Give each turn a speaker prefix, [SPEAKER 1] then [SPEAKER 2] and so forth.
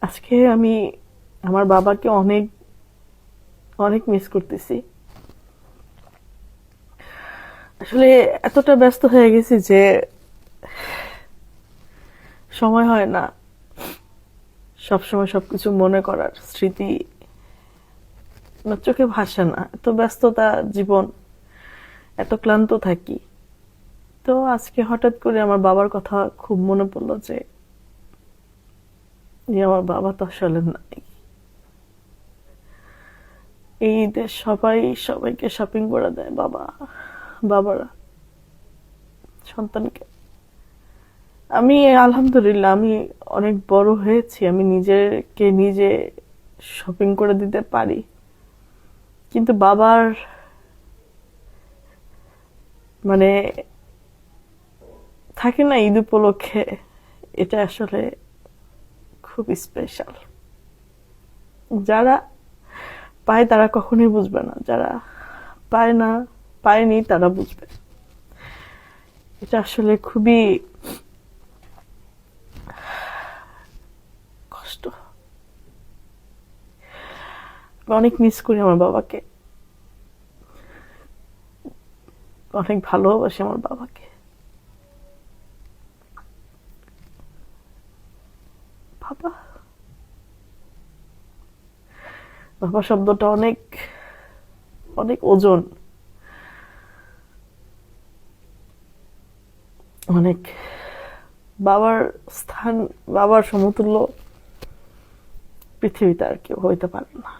[SPEAKER 1] আজকে আমি আমার বাবাকে অনেক অনেক মিস করতেছি। আসলে এতটা ব্যস্ত হয়ে গেছি যে সময় হয় না সবসময় সবকিছু মনে করার, স্মৃতি আমার চোখে ভাসে না। এত ব্যস্ততা জীবন, এত ক্লান্ত থাকি। তো আজকে হঠাৎ করে আমার বাবার কথা খুব মনে পড়লো যে আমার বাবা তো আসলে নাই। এই ঈদে সবাইকে শপিং করে দেয় বাবারা সন্তানকে। আমি আলহামদুলিল্লাহ, আমি অনেক বড় হয়েছি, আমি নিজেকে নিজে শপিং করে দিতে পারি, কিন্তু বাবার মানে থাকে না ঈদ উপলক্ষে, এটা আসলে খুব স্পেশাল। যারা পায় তারা কখনোই বুঝবে না, যারা পায় না, পায়নি তারা বুঝবে। এটা আসলে খুবই কষ্ট। অনেক মিস করি আমার বাবাকে, অনেক ভালোবাসি আমার বাবাকে। বাবা, বাবা শব্দটা অনেক অনেক ওজন, অনেক। বাবার স্থান, বাবার সমতুল্য পৃথিবীতে আর কেউ হইতে পারে না।